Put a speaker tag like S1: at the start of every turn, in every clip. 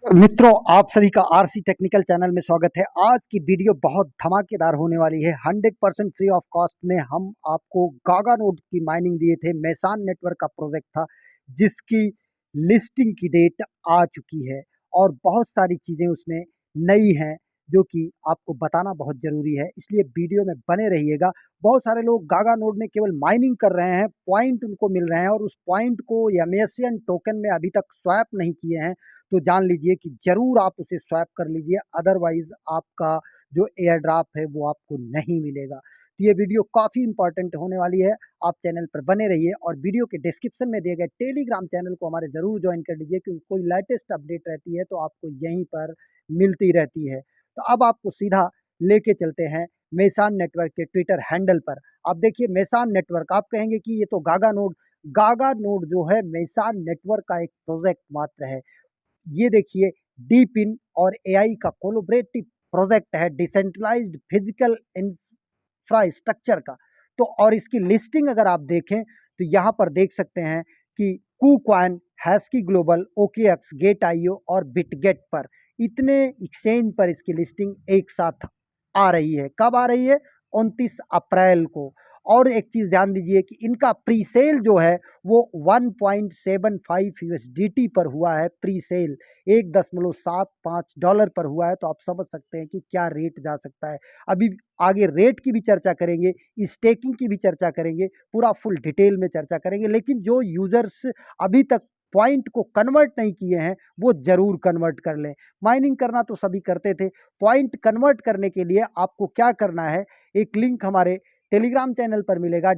S1: मित्रों, आप सभी का आरसी टेक्निकल चैनल में स्वागत है। आज की वीडियो बहुत धमाकेदार होने वाली है। 100% फ्री ऑफ कॉस्ट में हम आपको गागा नोड की माइनिंग दिए थे। मेसान नेटवर्क का प्रोजेक्ट था जिसकी लिस्टिंग की डेट आ चुकी है और बहुत सारी चीज़ें उसमें नई हैं जो कि आपको बताना बहुत ज़रूरी है, इसलिए वीडियो में बने रहिएगा। बहुत सारे लोग गागा नोड में केवल माइनिंग कर रहे हैं, पॉइंट उनको मिल रहे हैं और उस पॉइंट को एमेसियन टोकन में अभी तक स्वैप नहीं किए हैं, तो जान लीजिए कि ज़रूर आप उसे स्वैप कर लीजिए, अदरवाइज़ आपका जो एयर ड्रॉप है वो आपको नहीं मिलेगा। तो ये वीडियो काफ़ी इंपॉर्टेंट होने वाली है, आप चैनल पर बने रहिए और वीडियो के डिस्क्रिप्शन में दिए गए टेलीग्राम चैनल को हमारे ज़रूर ज्वाइन कर लीजिए, क्योंकि कोई लेटेस्ट अपडेट रहती है तो आपको यहीं पर मिलती रहती है। तो अब आपको सीधा लेके चलते हैं मेसान नेटवर्क के ट्विटर हैंडल पर। आप देखिए मेसान नेटवर्क, आप कहेंगे कि ये तो गागा नोड जो है मेसान नेटवर्क का एक प्रोजेक्ट मात्र है। ये देखिए डीपिन और एआई का कोलैबोरेटिव प्रोजेक्ट है डिसेंट्रलाइज्ड फिजिकल इंफ्रास्ट्रक्चर का। तो और इसकी लिस्टिंग अगर आप देखें तो यहाँ पर देख सकते हैं कि KuCoin, HashKey Global, OKX, Gate io और बिटगेट पर इतने एक्सचेंज पर इसकी लिस्टिंग एक साथ आ रही है। कब आ रही है? 29 अप्रैल को। और एक चीज़ ध्यान दीजिए कि इनका प्री सेल जो है वो 1.75 यूएसडीटी पर हुआ है। प्री सेल $1.75 पर हुआ है, तो आप समझ सकते हैं कि क्या रेट जा सकता है। अभी आगे रेट की भी चर्चा करेंगे, स्टेकिंग की भी चर्चा करेंगे, पूरा फुल डिटेल में चर्चा करेंगे। लेकिन जो यूजर्स अभी तक पॉइंट को कन्वर्ट नहीं किए हैं वो जरूर कन्वर्ट कर लें। माइनिंग करना तो सभी करते थे, पॉइंट कन्वर्ट करने के लिए आपको क्या करना है, एक लिंक हमारे टेलीग्राम चैनल पर मिलेगा,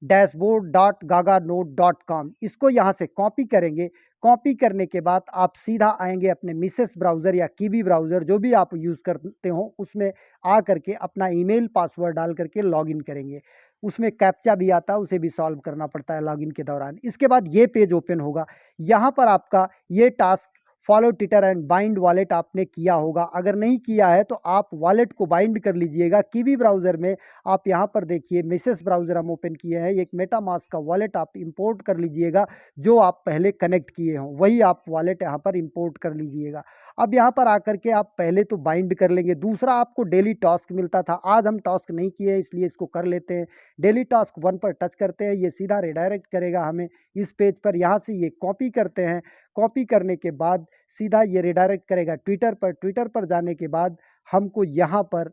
S1: dashboard.gaganode.com। इसको यहाँ से कॉपी करेंगे। कॉपी करने के बाद आप सीधा आएंगे अपने मिसेस ब्राउज़र या कीवी ब्राउज़र जो भी आप यूज़ करते हो उसमें आ करके अपना ईमेल पासवर्ड डाल करके लॉगिन करेंगे। उसमें कैप्चा भी आता है, उसे भी सॉल्व करना पड़ता है लॉगिन के दौरान। इसके बाद ये पेज ओपन होगा। यहाँ पर आपका ये task follow Twitter and bind wallet आपने किया होगा। अगर नहीं किया है तो आप वॉलेट को बाइंड कर लीजिएगा। कीवी ब्राउज़र में आप यहाँ पर देखिए मिसेस ब्राउज़र हम ओपन किए हैं, एक मेटामास्क का वॉलेट आप इंपोर्ट कर लीजिएगा। जो आप पहले कनेक्ट किए हों वही आप वॉलेट यहाँ पर इंपोर्ट कर लीजिएगा। अब यहाँ पर आकर के आप पहले तो बाइंड कर लेंगे। दूसरा, आपको डेली टास्क मिलता था, आज हम टास्क नहीं किए इसलिए इसको कर लेते हैं। डेली टास्क 1 पर टच करते हैं, ये सीधा रिडायरेक्ट करेगा हमें इस पेज पर। यहाँ से ये कॉपी करते हैं, कॉपी करने के बाद सीधा ये रिडायरेक्ट करेगा ट्विटर पर। ट्विटर पर जाने के बाद हमको यहाँ पर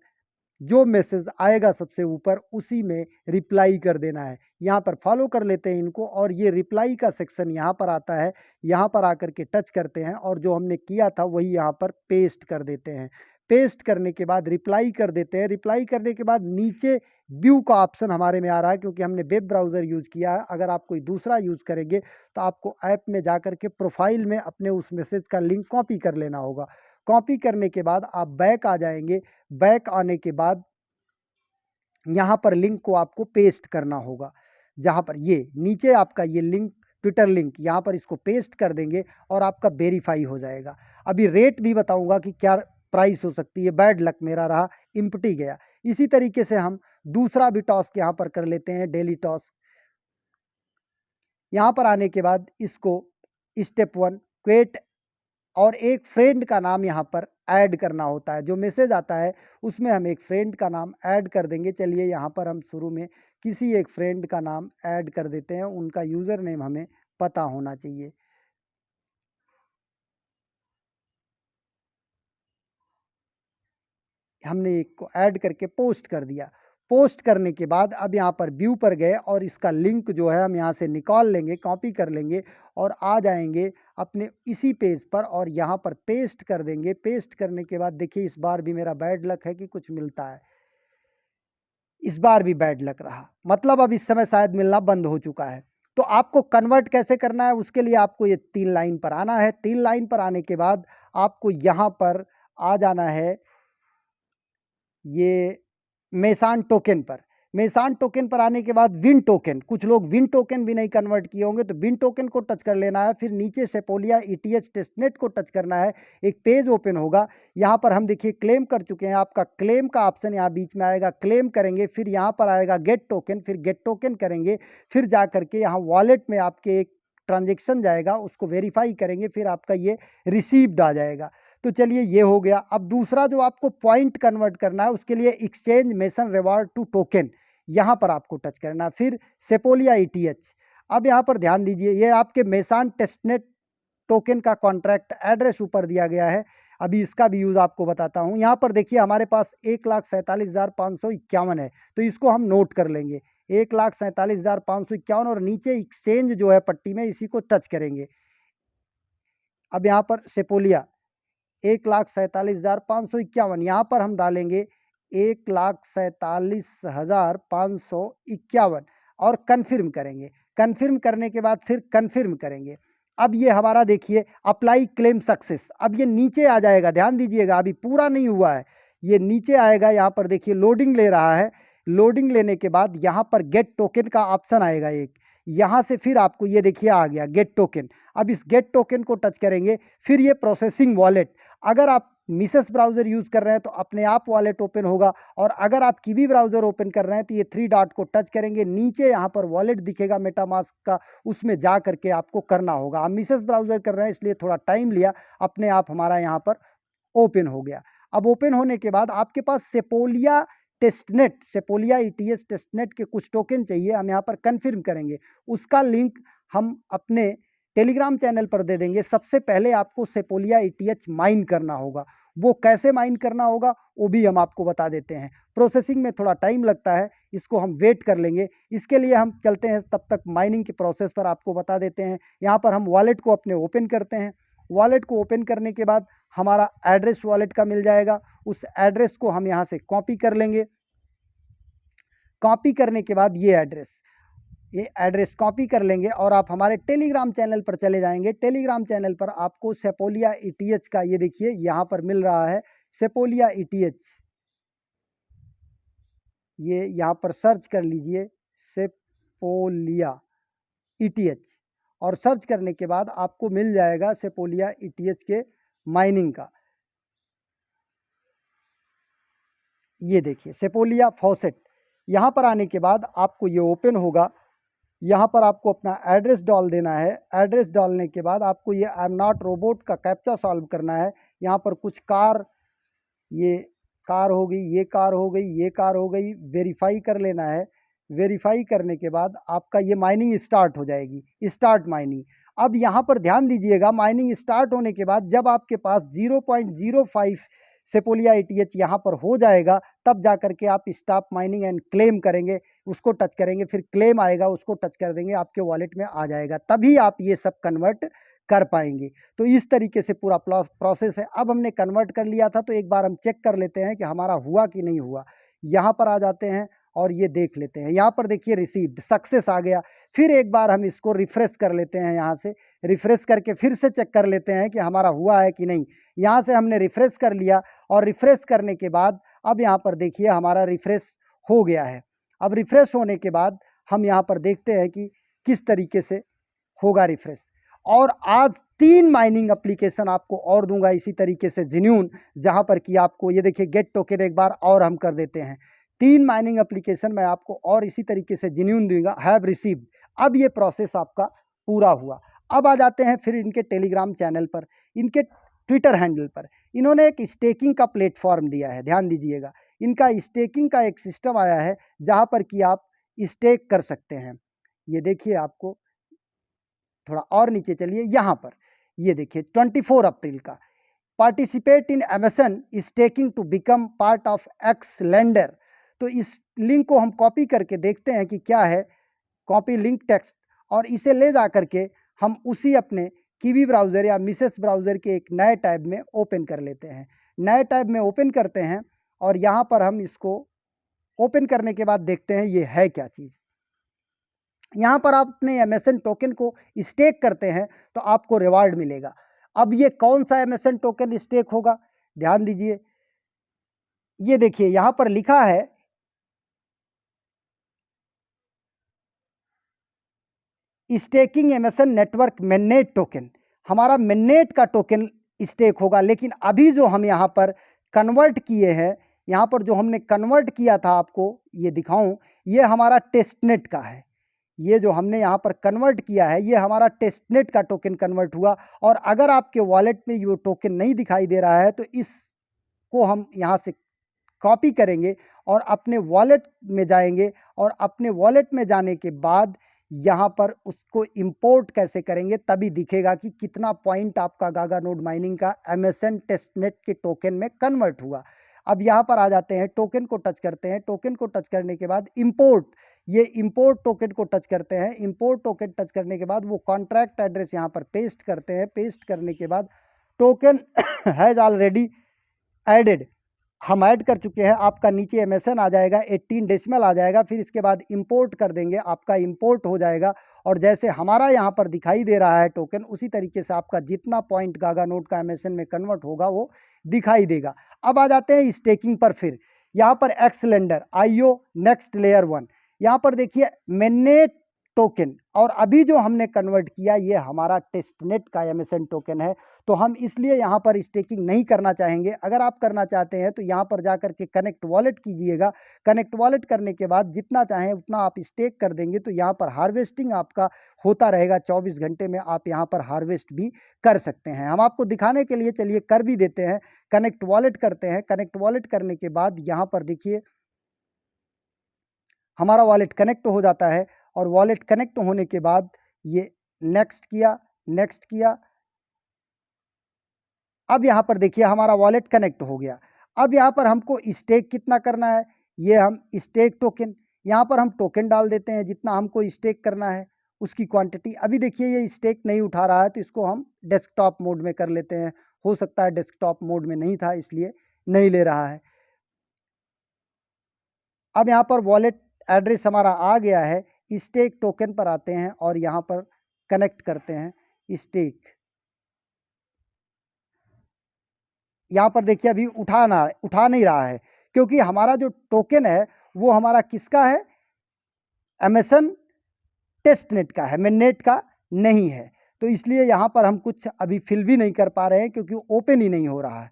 S1: जो मैसेज आएगा सबसे ऊपर उसी में रिप्लाई कर देना है। यहाँ पर फॉलो कर लेते हैं इनको और ये रिप्लाई का सेक्शन यहाँ पर आता है। यहाँ पर आकर के टच करते हैं और जो हमने किया था वही यहाँ पर पेस्ट कर देते हैं। पेस्ट करने के बाद रिप्लाई कर देते हैं। रिप्लाई करने के बाद नीचे व्यू का ऑप्शन हमारे में आ रहा है, क्योंकि हमने वेब ब्राउज़र यूज़ किया है। अगर आप कोई दूसरा यूज़ करेंगे तो आपको ऐप में जा कर के प्रोफाइल में अपने उस मैसेज का लिंक कॉपी कर लेना होगा। कॉपी करने के बाद आप बैक आ जाएंगे। बैक आने के बाद यहाँ पर लिंक को आपको पेस्ट करना होगा। जहाँ पर ये नीचे आपका ये लिंक, ट्विटर लिंक, यहाँ पर इसको पेस्ट कर देंगे और आपका वेरीफाई हो जाएगा। अभी रेट भी बताऊंगा कि क्या प्राइस हो सकती है। बैड लक मेरा रहा, इम्पटी गया। इसी तरीके से हम दूसरा भी टास्क यहाँ पर कर लेते हैं, डेली टास्क। यहाँ पर आने के बाद इसको स्टेप 1 क्रिएट और एक फ्रेंड का नाम यहाँ पर ऐड करना होता है। जो मैसेज आता है उसमें हम एक फ्रेंड का नाम ऐड कर देंगे। चलिए यहाँ पर हम शुरू में किसी एक फ्रेंड का नाम ऐड कर देते हैं, उनका यूज़र नेम हमें पता होना चाहिए। हमने एक को ऐड करके पोस्ट कर दिया। पोस्ट करने के बाद अब यहाँ पर व्यू पर गए और इसका लिंक जो है हम यहाँ से निकाल लेंगे, कॉपी कर लेंगे और आ जाएंगे अपने इसी पेज पर और यहाँ पर पेस्ट कर देंगे। पेस्ट करने के बाद देखिए इस बार भी मेरा बैड लक है कि कुछ मिलता है। इस बार भी बैड लक रहा, मतलब अब इस समय शायद मिलना बंद हो चुका है। तो आपको कन्वर्ट कैसे करना है उसके लिए आपको ये 3 लाइन पर आना है। 3 लाइन पर आने के बाद आपको यहाँ पर आ जाना है ये मेसान टोकन पर। मेसान टोकन पर आने के बाद विन टोकन, कुछ लोग विन टोकन भी नहीं कन्वर्ट किए होंगे तो विन टोकन को टच कर लेना है। फिर नीचे सेपोलिया ईटीएच टेस्टनेट को टच करना है। एक पेज ओपन होगा, यहाँ पर हम देखिए क्लेम कर चुके हैं। आपका क्लेम का ऑप्शन यहाँ बीच में आएगा, क्लेम करेंगे। फिर यहाँ पर आएगा गेट टोकन, फिर गेट टोकन करेंगे। फिर जा करके यहाँ वॉलेट में आपके एक ट्रांजेक्शन जाएगा उसको वेरीफाई करेंगे, फिर आपका ये रिसीव्ड आ जाएगा। तो चलिए ये हो गया। अब दूसरा जो आपको पॉइंट कन्वर्ट करना है उसके लिए exchange mason reward to token, यहाँ पर आपको टच करना है। फिर सेपोलिया ईटीएच, अब यहाँ पर ध्यान दीजिए, ये आपके मेसान टेस्टनेट टोकन का कॉन्ट्रैक्ट एड्रेस ऊपर दिया गया है। अभी इसका भी यूज़ आपको बताता हूँ। यहाँ पर देखिए हमारे पास 1,47,551 है, तो इसको हम नोट कर लेंगे 1,47,551, और नीचे एक्सचेंज जो है पट्टी में इसी को टच करेंगे। अब यहाँ पर सेपोलिया 1,47,551, यहाँ पर हम डालेंगे 1,47,551 और कन्फर्म करेंगे। कन्फर्म करने के बाद फिर कन्फर्म करेंगे। अब ये हमारा देखिए अप्लाई क्लेम सक्सेस, अब ये नीचे आ जाएगा, ध्यान दीजिएगा अभी पूरा नहीं हुआ है, ये नीचे आएगा। यहाँ पर देखिए लोडिंग ले रहा है, लोडिंग लेने के बाद यहाँ पर गेट टोकन का ऑप्शन आएगा एक, यहाँ से फिर आपको ये देखिए आ गया गेट टोकन। अब इस गेट टोकन को टच करेंगे, फिर ये प्रोसेसिंग वॉलेट, अगर आप मिसेस ब्राउज़र यूज़ कर रहे हैं तो अपने आप वॉलेट ओपन होगा, और अगर आप कीवी ब्राउज़र ओपन कर रहे हैं तो ये 3 डॉट को टच करेंगे, नीचे यहाँ पर वॉलेट दिखेगा मेटामास्क का, उसमें जा करके आपको करना होगा। हम मिसेस ब्राउज़र कर रहे हैं इसलिए थोड़ा टाइम लिया, अपने आप हमारा यहाँ पर ओपन हो गया। अब ओपन होने के बाद आपके पास सेपोलिया टेस्टनेट, सेपोलिया ईटीएस टेस्टनेट के कुछ टोकन चाहिए, हम यहाँ पर कन्फर्म करेंगे। उसका लिंक हम अपने टेलीग्राम चैनल पर दे देंगे। सबसे पहले आपको सेपोलिया ईटीएच माइन करना होगा, वो कैसे माइन करना होगा वो भी हम आपको बता देते हैं। प्रोसेसिंग में थोड़ा टाइम लगता है, इसको हम वेट कर लेंगे। इसके लिए हम चलते हैं, तब तक माइनिंग के प्रोसेस पर आपको बता देते हैं। यहाँ पर हम वॉलेट को अपने ओपन करते हैं। वॉलेट को ओपन करने के बाद हमारा एड्रेस वॉलेट का मिल जाएगा, उस एड्रेस को हम यहाँ से कॉपी कर लेंगे। कॉपी करने के बाद ये एड्रेस कॉपी कर लेंगे और आप हमारे टेलीग्राम चैनल पर चले जाएंगे। टेलीग्राम चैनल पर आपको सेपोलिया ईटीएच का ये देखिए यहाँ पर मिल रहा है, सेपोलिया ईटीएच, ये यहाँ पर सर्च कर लीजिए सेपोलिया ईटीएच, और सर्च करने के बाद आपको मिल जाएगा सेपोलिया ईटीएच के माइनिंग का। ये देखिए सेपोलिया फॉसेट, यहाँ पर आने के बाद आपको ये ओपन होगा। यहाँ पर आपको अपना एड्रेस डाल देना है। एड्रेस डालने के बाद आपको ये आई एम नॉट रोबोट का कैप्चा सॉल्व करना है। यहाँ पर कुछ कार, ये कार हो गई, ये कार हो गई, ये कार हो गई, वेरीफाई कर लेना है। वेरीफाई करने के बाद आपका ये माइनिंग स्टार्ट हो जाएगी, स्टार्ट माइनिंग। अब यहाँ पर ध्यान दीजिएगा, माइनिंग स्टार्ट होने के बाद जब आपके पास 0.05 सेपोलिया ईटीएच यहाँ पर हो जाएगा, तब जा करके आप स्टॉप माइनिंग एंड क्लेम करेंगे, उसको टच करेंगे, फिर क्लेम आएगा, उसको टच कर देंगे, आपके वॉलेट में आ जाएगा, तभी आप ये सब कन्वर्ट कर पाएंगे। तो इस तरीके से पूरा प्रोसेस है। अब हमने कन्वर्ट कर लिया था, तो एक बार हम चेक कर लेते हैं कि हमारा हुआ कि नहीं हुआ। यहाँ पर आ जाते हैं और ये देख लेते हैं, यहाँ पर देखिए रिसीव्ड सक्सेस आ गया। फिर एक बार हम इसको रिफ्रेश कर लेते हैं, यहाँ से रिफ्रेश करके फिर से चेक कर लेते हैं कि हमारा हुआ है कि नहीं। यहाँ से हमने रिफ्रेश कर लिया, और रिफ्रेश करने के बाद अब यहाँ पर देखिए हमारा रिफ्रेश हो गया है। अब रिफ्रेश होने के बाद हम यहाँ पर देखते हैं कि किस तरीके से होगा रिफ्रेश। और आज 3 माइनिंग एप्लीकेशन आपको और दूंगा इसी तरीके से जेन्युइन, जहाँ पर कि आपको ये देखिए गेट टोकन एक बार और हम कर देते हैं। 3 माइनिंग एप्लीकेशन मैं आपको और इसी तरीके से जेन्युइन दूंगा, हैव रिसीव्ड। अब ये प्रोसेस आपका पूरा हुआ। अब आ जाते हैं फिर इनके टेलीग्राम चैनल पर, इनके ट्विटर हैंडल पर। इन्होंने एक स्टेकिंग का प्लेटफॉर्म दिया है, ध्यान दीजिएगा, इनका स्टेकिंग का एक सिस्टम आया है जहाँ पर कि आप स्टेक कर सकते हैं। ये देखिए, आपको थोड़ा और नीचे चलिए, यहाँ पर ये देखिए 24 अप्रैल का, participate in Amazon staking to become part of X lender. तो इस लिंक को हम कॉपी करके देखते हैं कि क्या है, कॉपी लिंक टेक्स्ट, और इसे ले जा करके हम उसी अपने कीवी ब्राउज़र या मिसेस ब्राउज़र के एक नए टैब में ओपन कर लेते हैं। नए टैब में ओपन करते हैं और यहाँ पर हम इसको ओपन करने के बाद देखते हैं ये है क्या चीज़। यहाँ पर आप अपने अमेजन टोकन को स्टेक करते हैं तो आपको रिवार्ड मिलेगा। अब ये कौन सा अमेजन टोकन स्टेक होगा, ध्यान दीजिए, ये देखिए यहाँ पर लिखा है स्टेकिंग अमेजन नेटवर्क मिननेट टोकन। हमारा मिननेट का टोकन स्टेक होगा, लेकिन अभी जो हम यहाँ पर कन्वर्ट किए हैं, यहाँ पर जो हमने कन्वर्ट किया था, आपको ये दिखाऊं, ये हमारा टेस्टनेट का है। ये जो हमने यहाँ पर कन्वर्ट किया है ये हमारा टेस्टनेट का टोकन कन्वर्ट हुआ। और अगर आपके वॉलेट में ये टोकन नहीं दिखाई दे रहा है तो इसको हम यहाँ से कॉपी करेंगे और अपने वॉलेट में जाएंगे, और अपने वॉलेट में जाने के बाद यहाँ पर उसको इंपोर्ट कैसे करेंगे तभी दिखेगा कि कितना पॉइंट आपका गागा नोड माइनिंग का एमएसएन टेस्टनेट के टोकन में कन्वर्ट हुआ। अब यहाँ पर आ जाते हैं, टोकन को टच करते हैं, टोकन को टच करने के बाद इंपोर्ट, ये इंपोर्ट टोकन को टच करते हैं। इंपोर्ट टोकन टच करने के बाद वो कॉन्ट्रैक्ट एड्रेस यहाँ पर पेस्ट करते हैं। पेस्ट करने के बाद टोकन हैज़ ऑलरेडी एडेड, हम ऐड कर चुके हैं। आपका नीचे एमएसएन आ जाएगा, 18 डेसिमल आ जाएगा, फिर इसके बाद इंपोर्ट कर देंगे, आपका इंपोर्ट हो जाएगा। और जैसे हमारा यहाँ पर दिखाई दे रहा है टोकन, उसी तरीके से आपका जितना पॉइंट गागा नोड का एमएसएन में कन्वर्ट होगा वो दिखाई देगा। अब आ जाते हैं स्टेकिंग पर। फिर यहाँ पर एक्सलेंडर आईओ नेक्स्ट लेयर 1, यहाँ पर देखिए मेननेट टोकन, और अभी जो हमने कन्वर्ट किया ये हमारा टेस्टनेट का एमएसएन टोकन है। तो हम इसलिए यहाँ पर स्टेकिंग नहीं करना चाहेंगे। अगर आप करना चाहते हैं तो यहाँ पर जाकर के कनेक्ट वॉलेट कीजिएगा। कनेक्ट वॉलेट करने के बाद जितना चाहें उतना आप स्टेक कर देंगे तो यहाँ पर हार्वेस्टिंग आपका होता रहेगा। 24 घंटे में आप यहाँ पर हार्वेस्ट भी कर सकते हैं। हम आपको दिखाने के लिए चलिए कर भी देते हैं। कनेक्ट वॉलेट करते हैं। कनेक्ट वॉलेट करने के बाद यहाँ पर देखिए हमारा वॉलेट कनेक्ट हो जाता है, और वॉलेट कनेक्ट होने के बाद ये नेक्स्ट किया, नेक्स्ट किया। अब यहाँ पर देखिए हमारा वॉलेट कनेक्ट हो गया। अब यहाँ पर हमको स्टेक कितना करना है, ये हम स्टेक टोकन, यहाँ पर हम टोकन डाल देते हैं जितना हमको स्टेक करना है उसकी क्वांटिटी। अभी देखिए ये स्टेक नहीं उठा रहा है तो इसको हम डेस्कटॉप मोड में कर लेते हैं। हो सकता है डेस्कटॉप मोड में नहीं था इसलिए नहीं ले रहा है। अब यहाँ पर वॉलेट एड्रेस हमारा आ गया है। स्टेक टोकन पर आते हैं और यहाँ पर कनेक्ट करते हैं स्टेक। यहाँ पर देखिए अभी उठा नहीं रहा है, क्योंकि हमारा जो टोकन है वो हमारा किसका है, एमएसएन टेस्टनेट का है, मेननेट का नहीं है। तो इसलिए यहाँ पर हम कुछ अभी फिल भी नहीं कर पा रहे हैं क्योंकि ओपन ही नहीं हो रहा है।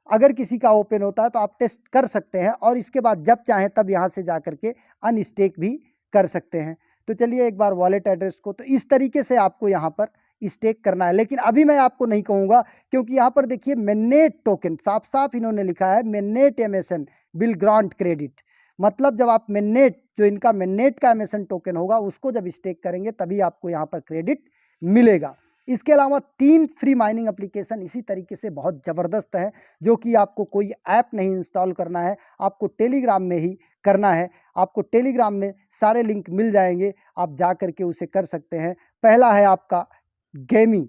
S1: अगर किसी का ओपन होता है तो आप टेस्ट कर सकते हैं, और इसके बाद जब चाहें तब यहाँ से जा करके अनस्टेक भी कर सकते हैं। तो चलिए एक बार वॉलेट एड्रेस को, तो इस तरीके से आपको यहाँ पर स्टेक करना है। लेकिन अभी मैं आपको नहीं कहूँगा, क्योंकि यहाँ पर देखिए मेननेट टोकन साफ साफ इन्होंने लिखा है, mainnet MSN will grant credit. मतलब जब आप मेननेट, जो इनका मेननेट का एमएसएन टोकन होगा उसको जब स्टेक करेंगे तभी आपको यहाँ पर क्रेडिट मिलेगा। इसके अलावा 3 फ्री माइनिंग एप्लीकेशन इसी तरीके से बहुत ज़बरदस्त है, जो कि आपको कोई ऐप नहीं इंस्टॉल करना है, आपको टेलीग्राम में ही करना है। आपको टेलीग्राम में सारे लिंक मिल जाएंगे, आप जा कर के उसे कर सकते हैं। पहला है आपका गेमी,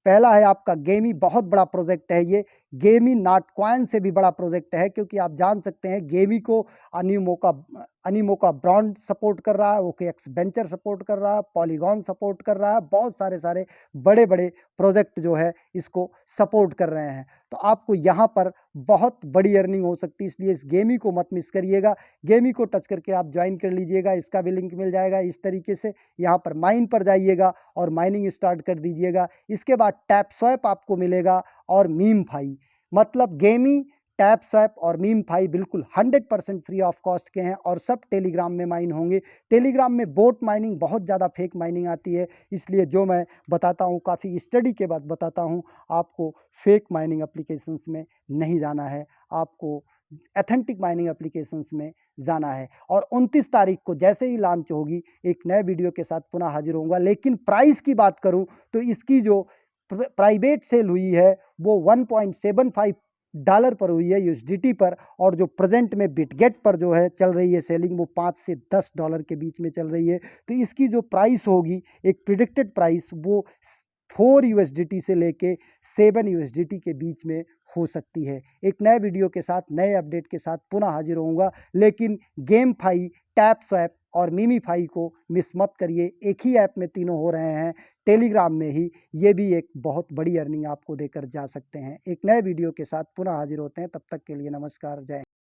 S1: पहला है आपका गेमी, बहुत बड़ा प्रोजेक्ट है ये। गेमी नॉटकॉइन से भी बड़ा प्रोजेक्ट है, क्योंकि आप जान सकते हैं गेमी को अनीमोका ब्रांड सपोर्ट कर रहा है, ओकेएक्स वेंचर सपोर्ट कर रहा है, पॉलीगॉन सपोर्ट कर रहा है, बहुत सारे बड़े बड़े प्रोजेक्ट जो है इसको सपोर्ट कर रहे हैं। तो आपको यहाँ पर बहुत बड़ी अर्निंग हो सकती है, इसलिए इस गेमी को मत मिस करिएगा। गेमी को टच करके आप ज्वाइन कर लीजिएगा, इसका भी लिंक मिल जाएगा। इस तरीके से यहाँ पर माइन पर जाइएगा और माइनिंग स्टार्ट कर दीजिएगा। इसके बाद टैप स्वैप आपको मिलेगा और मीम फाई, मतलब गेमी, टैप स्वैप और मीम फाई बिल्कुल 100% फ्री ऑफ कॉस्ट के हैं, और सब टेलीग्राम में माइन होंगे। टेलीग्राम में बोट माइनिंग, बहुत ज़्यादा फेक माइनिंग आती है, इसलिए जो मैं बताता हूँ काफ़ी स्टडी के बाद बताता हूँ। आपको फेक माइनिंग एप्लीकेशंस में नहीं जाना है, आपको एथेंटिक माइनिंग एप्लीकेशंस में जाना है। और 29 तारीख को जैसे ही लॉन्च होगी एक नए वीडियो के साथ पुनः हाजिर होऊंगा। लेकिन प्राइस की बात करूं तो इसकी जो प्राइवेट सेल हुई है वो $1.75 पर हुई है यूएसडीटी पर, और जो प्रेजेंट में बिटगेट पर जो है चल रही है सेलिंग वो $5 से $10 के बीच में चल रही है। तो इसकी जो प्राइस होगी, एक प्रिडिक्टेड प्राइस, वो 4 यूएसडीटी से लेके 7 यूएसडीटी के बीच में हो सकती है। एक नए वीडियो के साथ, नए अपडेट के साथ पुनः हाजिर होऊंगा। लेकिन गेम फाई, टैप स्वैप और मीमी फाई को मिस मत करिए, एक ही ऐप में तीनों हो रहे हैं, टेलीग्राम में ही। ये भी एक बहुत बड़ी अर्निंग आपको देकर जा सकते हैं। एक नए वीडियो के साथ पुनः हाजिर होते हैं, तब तक के लिए नमस्कार, जय।